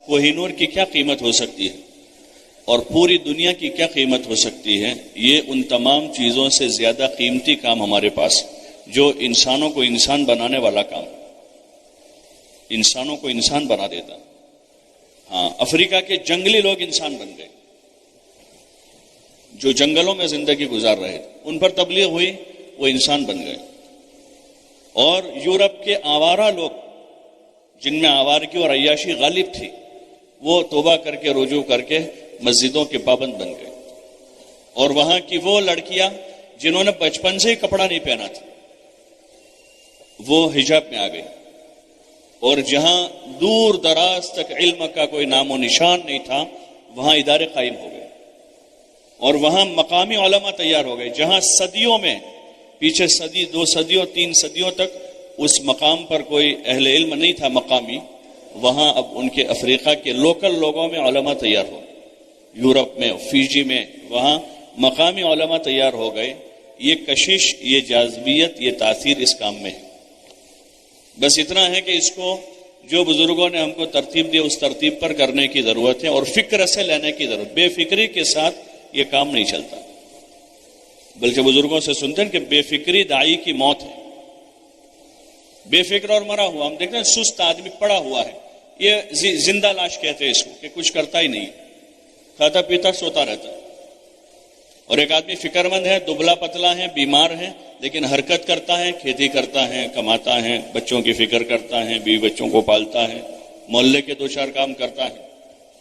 کوہ نور کی کیا قیمت ہو سکتی ہے اور پوری دنیا کی کیا قیمت ہو سکتی ہے، یہ ان تمام چیزوں سے زیادہ قیمتی کام ہمارے پاس، جو انسانوں کو انسان بنانے والا کام، انسانوں کو انسان بنا دیتا۔ ہاں، افریقہ کے جنگلی لوگ انسان بن گئے، جو جنگلوں میں زندگی گزار رہے تھے، ان پر تبلیغ ہوئی، وہ انسان بن گئے۔ اور یورپ کے آوارہ لوگ، جن میں آوارگی اور عیاشی غالب تھی، وہ توبہ کر کے رجوع کر کے مسجدوں کے پابند بن گئے۔ اور وہاں کی وہ لڑکیاں جنہوں نے بچپن سے ہی کپڑا نہیں پہنا تھا، وہ حجاب میں آ گئی، اور جہاں دور دراز تک علم کا کوئی نام و نشان نہیں تھا، وہاں ادارے قائم ہو گئے، اور وہاں مقامی علماء تیار ہو گئے۔ جہاں صدیوں میں، پیچھے صدی، 2 صدیوں، 3 صدیوں تک اس مقام پر کوئی اہل علم نہیں تھا مقامی، وہاں اب ان کے افریقہ کے لوکل لوگوں میں علماء تیار ہو، یورپ میں، فیجی میں، وہاں مقامی علماء تیار ہو گئے۔ یہ کشش، یہ جاذبیت، یہ تاثیر اس کام میں ہے۔ بس اتنا ہے کہ اس کو جو بزرگوں نے ہم کو ترتیب دی، اس ترتیب پر کرنے کی ضرورت ہے، اور فکر سے لینے کی ضرورت۔ بے فکری کے ساتھ یہ کام نہیں چلتا، بلکہ بزرگوں سے سنتے ہیں کہ بے فکری داعی کی موت ہے۔ بے فکر اور مرا ہوا، ہم دیکھتے ہیں سست آدمی پڑا ہوا ہے، یہ زندہ لاش کہتے ہیں اس کو، کہ کچھ کرتا ہی نہیں، کھاتا پیتا سوتا رہتا ہے۔ اور ایک آدمی فکر مند ہے، دبلا پتلا ہے، بیمار ہے، لیکن حرکت کرتا ہے، کھیتی کرتا ہے، کماتا ہے، بچوں کی فکر کرتا ہے، بیوی بچوں کو پالتا ہے، محلے کے 2-4 کام کرتا ہے،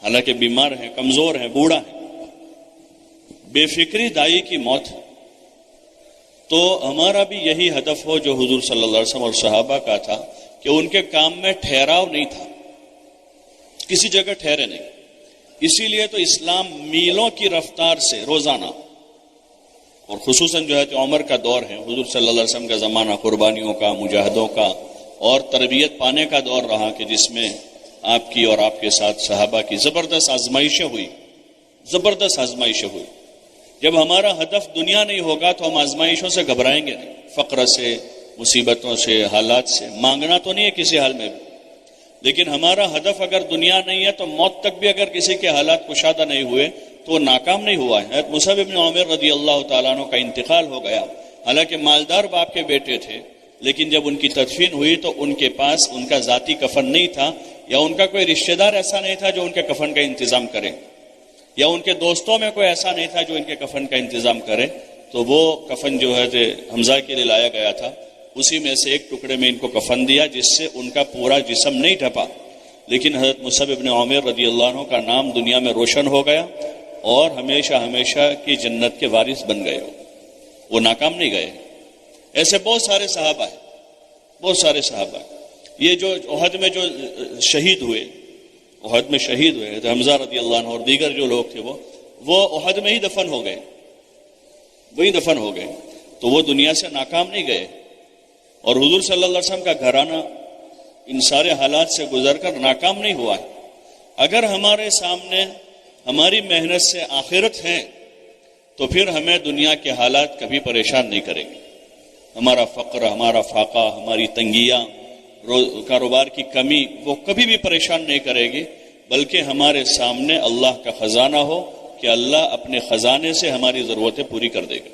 حالانکہ بیمار ہے، کمزور ہے، بوڑھا ہے۔ بے فکری دائی کی موت ہے۔ تو ہمارا بھی یہی ہدف ہو جو حضور صلی اللہ علیہ وسلم اور صحابہ کا تھا، کہ ان کے کام میں ٹھہراؤ نہیں تھا، کسی جگہ ٹھہرے نہیں۔ اسی لیے تو اسلام میلوں کی رفتار سے روزانہ، اور خصوصاً جو ہے کہ عمر کا دور ہے، حضور صلی اللہ علیہ وسلم کا زمانہ قربانیوں کا، مجاہدوں کا اور تربیت پانے کا دور رہا، کہ جس میں آپ کی اور آپ کے ساتھ صحابہ کی زبردست آزمائشیں ہوئی، زبردست آزمائشیں ہوئی۔ جب ہمارا ہدف دنیا نہیں ہوگا تو ہم آزمائشوں سے گھبرائیں گے نہیں، فقر سے، مصیبتوں سے، حالات سے۔ مانگنا تو نہیں ہے کسی حال میں بھی، لیکن ہمارا ہدف اگر دنیا نہیں ہے تو موت تک بھی اگر کسی کے حالات کشادہ نہیں ہوئے تو وہ ناکام نہیں ہوا ہے۔ مصعب بن عمیر رضی اللہ تعالیٰ عنہ کا انتقال ہو گیا، حالانکہ مالدار باپ کے بیٹے تھے، لیکن جب ان کی تدفین ہوئی تو ان کے پاس ان کا ذاتی کفن نہیں تھا، یا ان کا کوئی رشتہ دار ایسا نہیں تھا جو ان کے کفن کا انتظام کرے، یا ان کے دوستوں میں کوئی ایسا نہیں تھا جو ان کے کفن کا انتظام کرے۔ تو وہ کفن جو ہے حمزہ کے لیے لایا گیا تھا، اسی میں سے ایک ٹکڑے میں ان کو کفن دیا، جس سے ان کا پورا جسم نہیں ڈھپا، لیکن حضرت مصعب بن عمیر رضی اللہ عنہ کا نام دنیا میں روشن ہو گیا، اور ہمیشہ ہمیشہ کی جنت کے وارث بن گئے، وہ ناکام نہیں گئے۔ ایسے بہت سارے صحابہ ہیں، بہت سارے صحابہ ہیں۔ یہ جو احد میں جو شہید ہوئے، احد میں شہید ہوئے تو حمزہ رضی اللہ عنہ اور دیگر جو لوگ تھے، وہ احد میں ہی دفن ہو گئے، وہی دفن ہو گئے، تو وہ دنیا سے ناکام نہیں گئے۔ اور حضور صلی اللہ علیہ وسلم کا گھرانہ ان سارے حالات سے گزر کر ناکام نہیں ہوا ہے۔ اگر ہمارے سامنے ہماری محنت سے آخرت ہے تو پھر ہمیں دنیا کے حالات کبھی پریشان نہیں کریں گے۔ ہمارا فقر، ہمارا فاقہ، ہماری تنگیاں، کاروبار کی کمی، وہ کبھی بھی پریشان نہیں کرے گی، بلکہ ہمارے سامنے اللہ کا خزانہ ہو کہ اللہ اپنے خزانے سے ہماری ضرورتیں پوری کر دے گا،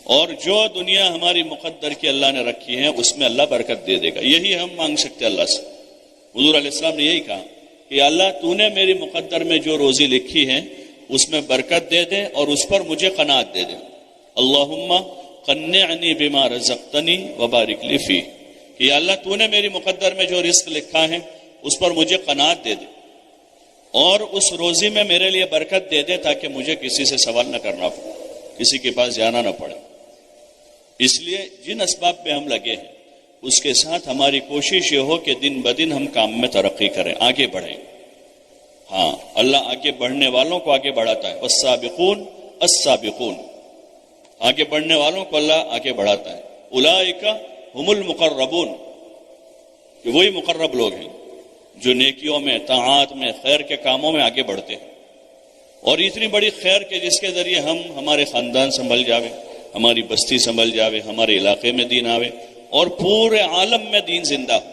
اور جو دنیا ہماری مقدر کی اللہ نے رکھی ہے اس میں اللہ برکت دے دے گا۔ یہی ہم مانگ سکتے اللہ سے۔ حضور علیہ السلام نے یہی کہا کہ اللہ تو نے میری مقدر میں جو روزی لکھی ہے اس میں برکت دے دے، اور اس پر مجھے قناعت دے دے۔ اللہم قنعنی بما رزقتنی وبارک لی فیہ، کہ یا اللہ تو نے میری مقدر میں جو رزق لکھا ہے اس پر مجھے قناعت دے دے، اور اس روزی میں میرے لیے برکت دے دے، تاکہ مجھے کسی سے سوال نہ کرنا پڑے، کسی کے پاس جانا نہ پڑے۔ اس لیے جن اسباب پہ ہم لگے ہیں اس کے ساتھ ہماری کوشش یہ ہو کہ دن بدن ہم کام میں ترقی کریں، آگے بڑھیں۔ ہاں، اللہ آگے بڑھنے والوں کو آگے بڑھاتا ہے، والسابقون السابقون، آگے بڑھنے والوں کو اللہ آگے بڑھاتا ہے۔ اولئک ہم المقربون، کہ وہی مقرب لوگ ہیں جو نیکیوں میں، طاعات میں، خیر کے کاموں میں آگے بڑھتے ہیں۔ اور اتنی بڑی خیر کہ جس کے ذریعے ہم ہمارے خاندان سنبھل جاوے، ہماری بستی سنبھل جاوے، ہمارے علاقے میں دین آوے، اور پورے عالم میں دین زندہ ہو۔